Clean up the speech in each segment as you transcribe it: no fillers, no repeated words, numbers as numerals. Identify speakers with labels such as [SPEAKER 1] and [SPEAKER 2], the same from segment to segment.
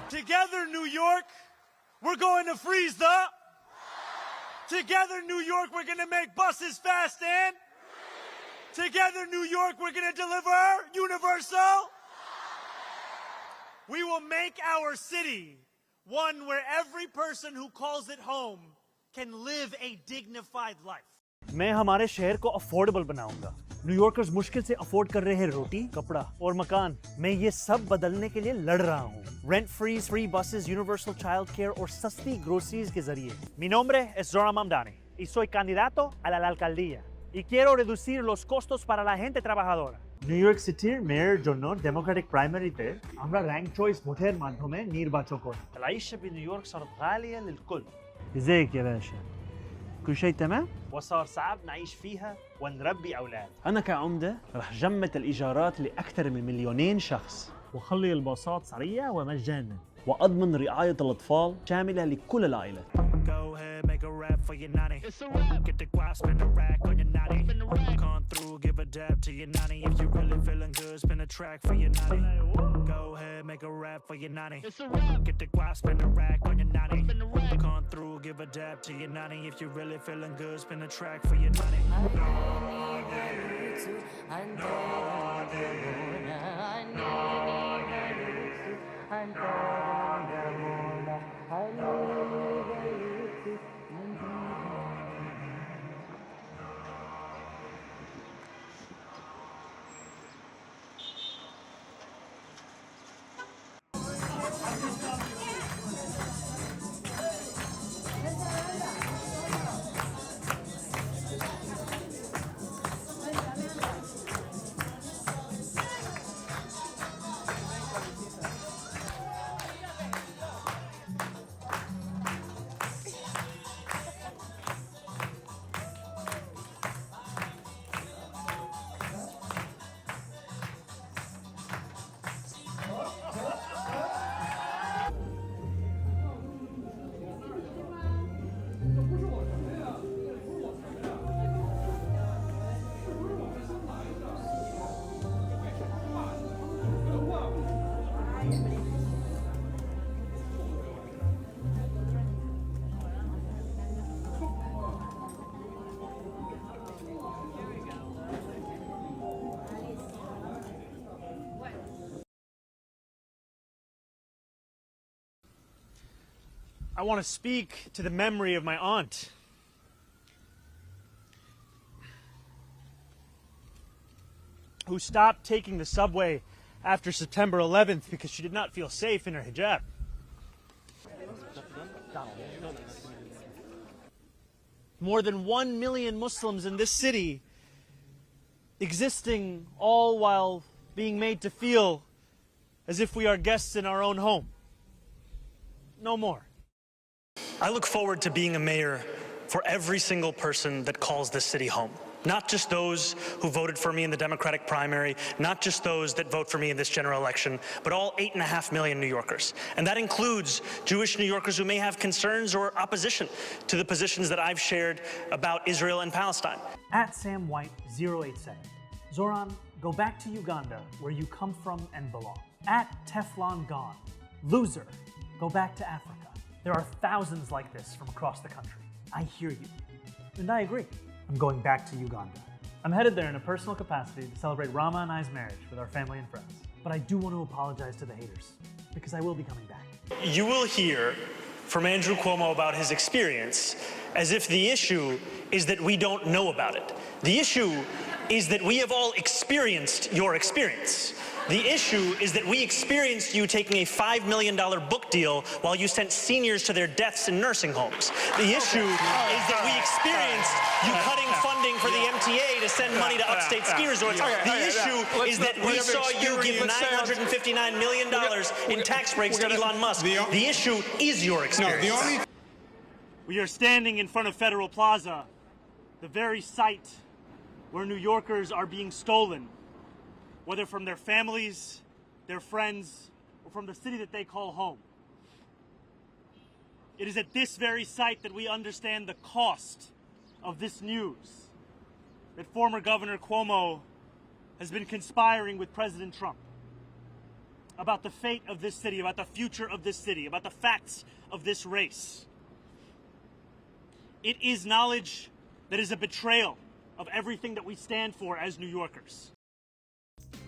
[SPEAKER 1] Together, New York, we're going to freeze the... Together, New York, we're going to make buses fast and... Together, New York, we're going to deliver universal... We will make our city one where every person who calls it home can live a dignified life.
[SPEAKER 2] मैं हमारे शहर को affordable बनाऊंगा। New Yorkers मुश्किल से afford कर रहे हैं रोटी, कपड़ा और मकान। मैं ये सब बदलने के लिए लड़ रहा हूँ। Rent freeze, free buses, universal childcare और सस्ती groceries के जरिए। Mi nombre es Zohran Mamdani y soy candidato a la alcaldía y quiero reducir los costos para la gente trabajadora. New York সিটির মেয়র জন্য ডেমোক্রেটিক প্রাইমারিতে আমরা র্যাঙ্ক চয়েস ভোটের মাধ্যমে নির্বাচন করি. العيشة بنيويورك صارت غالية للكل. ازيك يا باشا؟ كل شيء تمام؟ وصار صعب نعيش فيها ونربي أولاد. أنا كعمدة رح جمد الإيجارات لأكثر من 2,000,000 شخص وخلي الباصات سريعة ومجانا وأضمن رعاية الأطفال شاملة لكل العائلة. Make a rap for your nanny. It's a rap. Get the guap, spin a rack on your nanny. Come through, give a dab to your nanny. If you really feeling good, spin a track for your nanny. Go ahead, make a rap for your nanny. It's a rap. Get the guap, spin a rack on your nanny. Come through, give a dab to your nanny. If you really feeling good, spin a track for your nanny. I want to speak to the memory of my aunt. Who stopped taking the subway after September 11th because she did not feel safe in her hijab. More than 1 million Muslims in this city existing all while being made to feel as if we are guests in our own home. No more.
[SPEAKER 3] I look forward to being a mayor for every single person that calls this city home. Not just those who voted for me in the Democratic primary, not just those that vote for me in this general election, but all 8.5 million New Yorkers. And that includes Jewish New Yorkers who may have concerns or opposition to the positions that I've shared about Israel and Palestine.
[SPEAKER 2] At Sam White 087. Zohran, go back to Uganda where you come from and belong. At Teflon Gone. Loser, go back to Africa. There are thousands like this from across the country. I hear you. And I agree. I'm going back to Uganda. I'm headed there in a personal capacity to celebrate Rama and I's marriage with our family and friends. But I do want to apologize to the haters, because I will be coming back.
[SPEAKER 3] You will hear from Andrew Cuomo about his experience as if the issue is that we don't know about it. The issue is that we have all experienced your experience. The issue is that we experienced you taking a $5 million book deal while you sent seniors to their deaths in nursing homes. The issue is that we experienced you cutting funding for the MTA to send money to upstate ski resorts. The issue is that we saw you give $959 million in tax breaks to Elon Musk. The issue is your experience.
[SPEAKER 2] We are standing in front of Federal Plaza, the very site where New Yorkers are being stolen, whether from their families, their friends, or from the city that they call home. It is at this very site that we understand the cost of this news, that former Governor Cuomo has been conspiring with President Trump. about the fate of this city, about the future of this city, about the facts of this race. It is knowledge that is a betrayal of everything that we stand for as New Yorkers.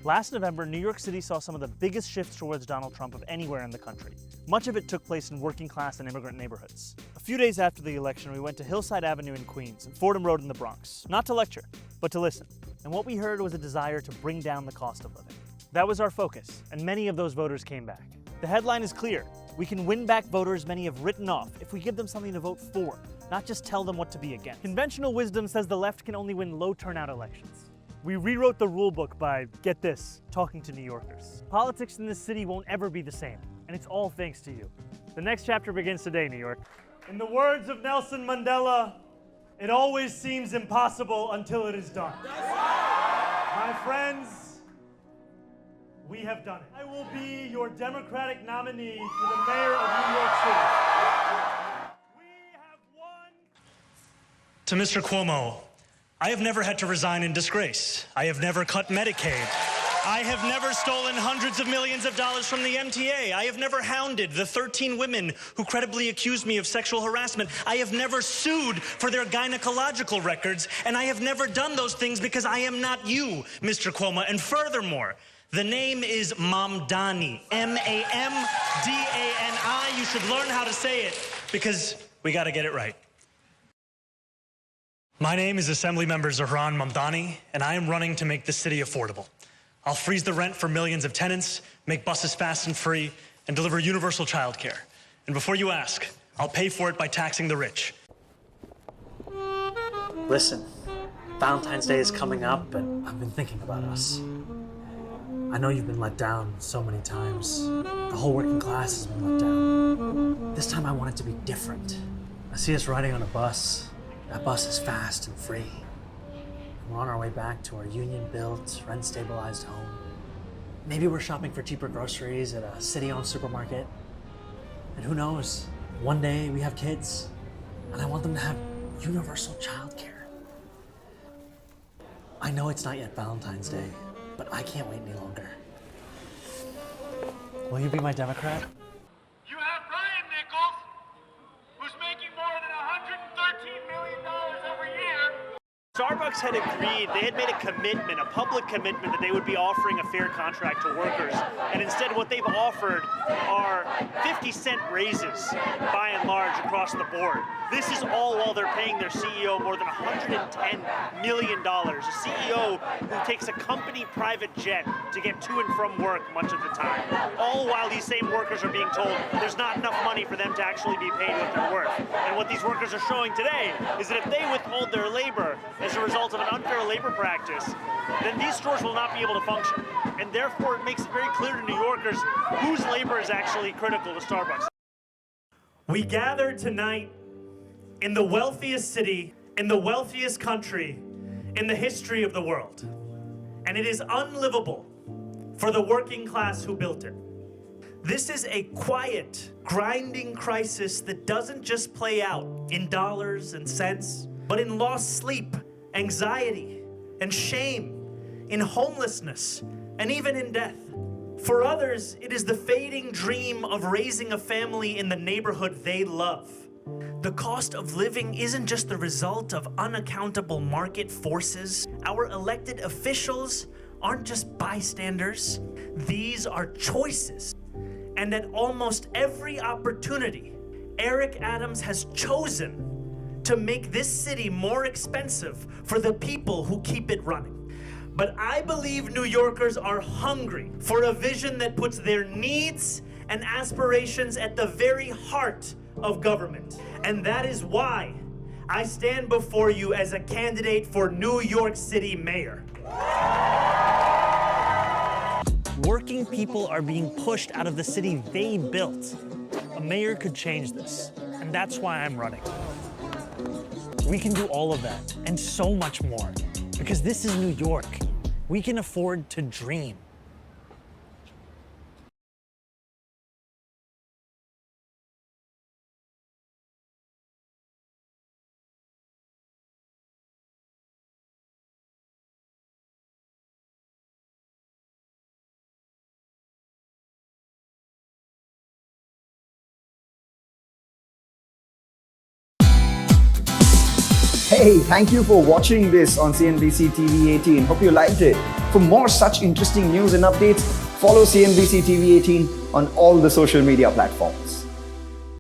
[SPEAKER 2] Last November, New York City saw some of the biggest shifts towards Donald Trump of anywhere in the country. Much of it took place in working class and immigrant neighborhoods. A few days after the election, we went to Hillside Avenue in Queens and Fordham Road in the Bronx, not to lecture, but to listen. And what we heard was a desire to bring down the cost of living. That was our focus, and many of those voters came back. The headline is clear. We can win back voters many have written off if we give them something to vote for, not just tell them what to be against. Conventional wisdom says the left can only win low turnout elections. We rewrote the rule book by, get this, talking to New Yorkers. Politics in this city won't ever be the same, and it's all thanks to you. The next chapter begins today, New York. In the words of Nelson Mandela, it always seems impossible until it is done. My friends, we have done it. I will be your Democratic nominee for the mayor of New York City. We have won.
[SPEAKER 3] To Mr. Cuomo, I have never had to resign in disgrace. I have never cut Medicaid. I have never stolen hundreds of millions of dollars from the MTA. I have never hounded the 13 women who credibly accused me of sexual harassment. I have never sued for their gynecological records, and I have never done those things because I am not you, Mr. Cuomo. And furthermore, the name is Mamdani, M-A-M-D-A-N-I. You should learn how to say it because we got to get it right. My name is Assemblymember Zohran Mamdani, and I am running to make the city affordable. I'll freeze the rent for millions of tenants, make buses fast and free, and deliver universal childcare. And before you ask, I'll pay for it by taxing the rich.
[SPEAKER 2] Listen, Valentine's Day is coming up, and I've been thinking about us. I know you've been let down so many times. The whole working class has been let down. This time I want it to be different. I see us riding on a bus. That bus is fast and free. We're on our way back to our union-built, rent-stabilized home. Maybe we're shopping for cheaper groceries at a city-owned supermarket. And who knows, one day we have kids, and I want them to have universal childcare. I know it's not yet Valentine's Day, but I can't wait any longer. Will you be my Democrat?
[SPEAKER 1] You have Brian Nichols, who's making more than $113 million every year.
[SPEAKER 2] Starbucks had agreed, they had made a commitment, a public commitment, that they would be offering a fair contract to workers. And instead what they've offered are 50-cent raises, by and large, across the board. This is all while they're paying their CEO more than $110 million. A CEO who takes a company private jet to get to and from work much of the time. All while these same workers are being told there's not enough money for them to actually be paid what they're worth. And what these workers are showing today is that if they withhold their labor as a result of an unfair labor practice, then these stores will not be able to function. And therefore it makes it very clear to New Yorkers whose labor is actually critical to Starbucks. We gather tonight in the wealthiest city, in the wealthiest country, in the history of the world. And it is unlivable for the working class who built it. This is a quiet, grinding crisis that doesn't just play out in dollars and cents, but in lost sleep, anxiety, and shame, in homelessness, and even in death. For others, it is the fading dream of raising a family in the neighborhood they love. The cost of living isn't just the result of unaccountable market forces. Our elected officials aren't just bystanders. These are choices. And at almost every opportunity, Eric Adams has chosen to make this city more expensive for the people who keep it running. But I believe New Yorkers are hungry for a vision that puts their needs and aspirations at the very heart of government. And that is why I stand before you as a candidate for New York City mayor. Working people are being pushed out of the city they built. A mayor could change this, and that's why I'm running. We can do all of that, and so much more, because this is New York. We can afford to dream.
[SPEAKER 4] Hey, thank you for watching this on CNBC TV 18. Hope you liked it. For more such interesting news and updates, follow CNBC TV 18 on all the social media platforms.